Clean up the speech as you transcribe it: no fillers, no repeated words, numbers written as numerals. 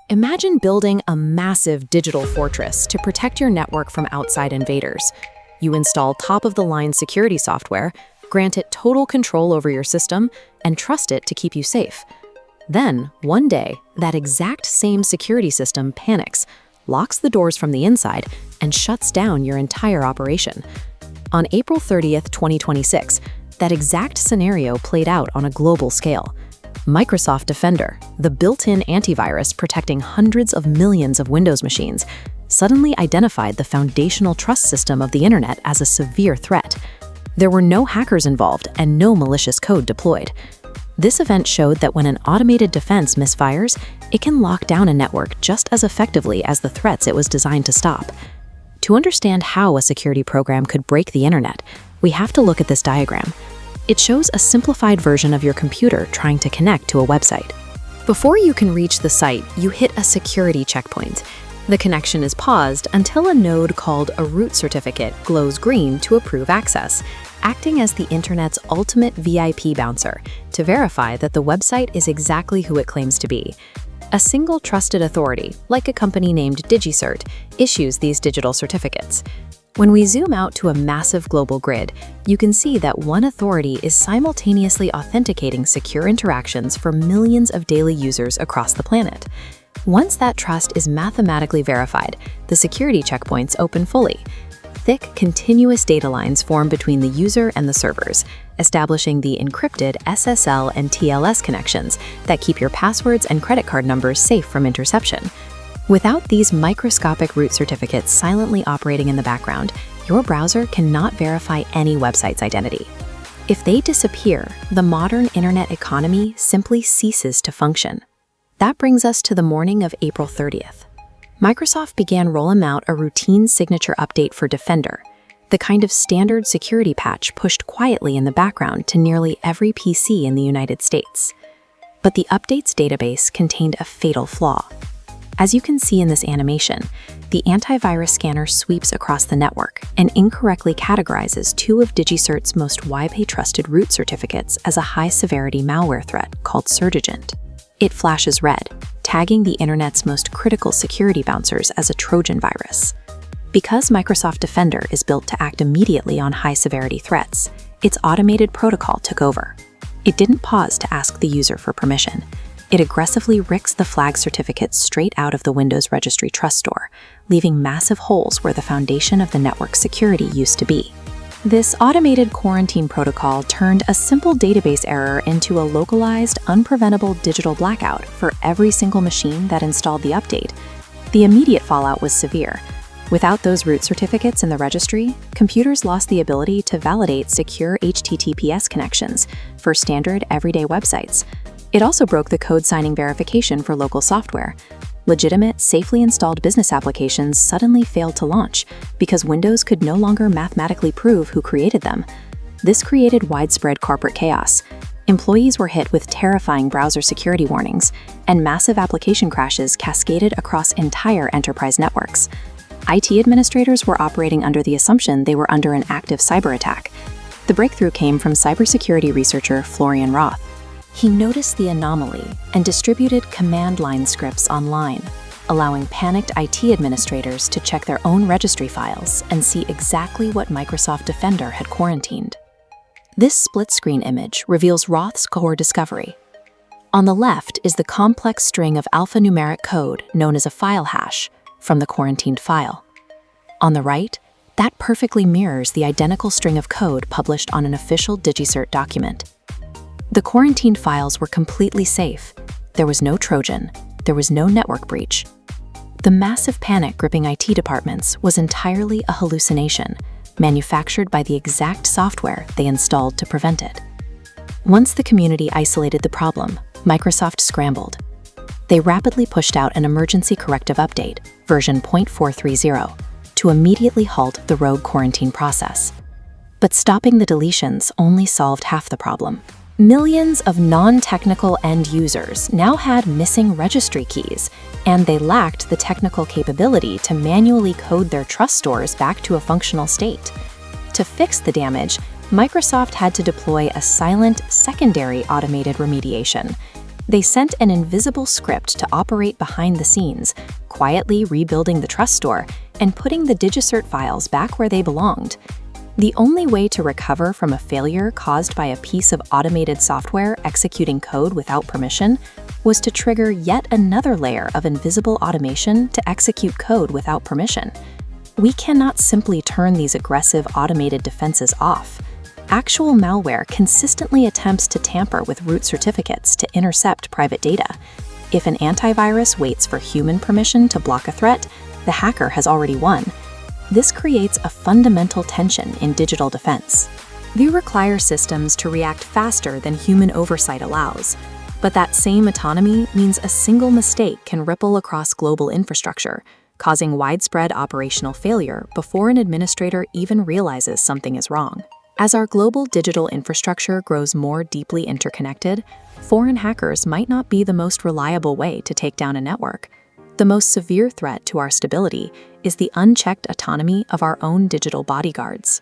Imagine building a massive digital fortress to protect your network from outside invaders. You install top-of-the-line security software, grant it total control over your system, and trust it to keep you safe. Then, one day, that exact same security system panics, locks the doors from the inside, and shuts down your entire operation. On April 30th, 2026, that exact scenario played out on a global scale. Microsoft Defender, the built-in antivirus protecting hundreds of millions of Windows machines, suddenly identified the foundational trust system of the internet as a severe threat. There were no hackers involved and no malicious code deployed. This event showed that when an automated defense misfires, it can lock down a network just as effectively as the threats it was designed to stop. To understand how a security program could break the internet, we have to look at this diagram. It shows a simplified version of your computer trying to connect to a website. Before you can reach the site, you hit a security checkpoint. The connection is paused until a node called a root certificate glows green to approve access, acting as the internet's ultimate VIP bouncer to verify that the website is exactly who it claims to be. A single trusted authority, like a company named DigiCert, issues these digital certificates. When we zoom out to a massive global grid, you can see that one authority is simultaneously authenticating secure interactions for millions of daily users across the planet. Once that trust is mathematically verified, the security checkpoints open fully. Thick, continuous data lines form between the user and the servers, establishing the encrypted SSL and TLS connections that keep your passwords and credit card numbers safe from interception. Without these microscopic root certificates silently operating in the background, your browser cannot verify any website's identity. If they disappear, the modern internet economy simply ceases to function. That brings us to the morning of April 30th. Microsoft began rolling out a routine signature update for Defender, the kind of standard security patch pushed quietly in the background to nearly every PC in the United States. But the update's database contained a fatal flaw. As you can see in this animation, the antivirus scanner sweeps across the network and incorrectly categorizes two of DigiCert's most widely trusted root certificates as a high-severity malware threat called Cerdigent. It flashes red, tagging the internet's most critical security bouncers as a Trojan virus. Because Microsoft Defender is built to act immediately on high-severity threats, its automated protocol took over. It didn't pause to ask the user for permission. It aggressively ricks the flag certificates straight out of the Windows Registry Trust Store, leaving massive holes where the foundation of the network's security used to be. This automated quarantine protocol turned a simple database error into a localized, unpreventable digital blackout for every single machine that installed the update. The immediate fallout was severe. Without those root certificates in the registry, computers lost the ability to validate secure HTTPS connections for standard, everyday websites. It also broke the code signing verification for local software. Legitimate, safely installed business applications suddenly failed to launch because Windows could no longer mathematically prove who created them. This created widespread corporate chaos. Employees were hit with terrifying browser security warnings, and massive application crashes cascaded across entire enterprise networks. IT administrators were operating under the assumption they were under an active cyber attack. The breakthrough came from cybersecurity researcher Florian Roth. He noticed the anomaly and distributed command line scripts online, allowing panicked IT administrators to check their own registry files and see exactly what Microsoft Defender had quarantined. This split-screen image reveals Roth's core discovery. On the left is the complex string of alphanumeric code known as a file hash from the quarantined file. On the right, that perfectly mirrors the identical string of code published on an official DigiCert document. The quarantined files were completely safe. There was no Trojan. There was no network breach. The massive panic gripping IT departments was entirely a hallucination, manufactured by the exact software they installed to prevent it. Once the community isolated the problem, Microsoft scrambled. They rapidly pushed out an emergency corrective update, version 0.430, to immediately halt the rogue quarantine process. But stopping the deletions only solved half the problem. Millions of non-technical end users now had missing registry keys, and they lacked the technical capability to manually code their trust stores back to a functional state. To fix the damage, Microsoft had to deploy a silent, secondary automated remediation. They sent an invisible script to operate behind the scenes, quietly rebuilding the trust store and putting the DigiCert files back where they belonged. The only way to recover from a failure caused by a piece of automated software executing code without permission was to trigger yet another layer of invisible automation to execute code without permission. We cannot simply turn these aggressive automated defenses off. Actual malware consistently attempts to tamper with root certificates to intercept private data. If an antivirus waits for human permission to block a threat, the hacker has already won. This creates a fundamental tension in digital defense. They require systems to react faster than human oversight allows. But that same autonomy means a single mistake can ripple across global infrastructure, causing widespread operational failure before an administrator even realizes something is wrong. As our global digital infrastructure grows more deeply interconnected, foreign hackers might not be the most reliable way to take down a network. The most severe threat to our stability is the unchecked autonomy of our own digital bodyguards.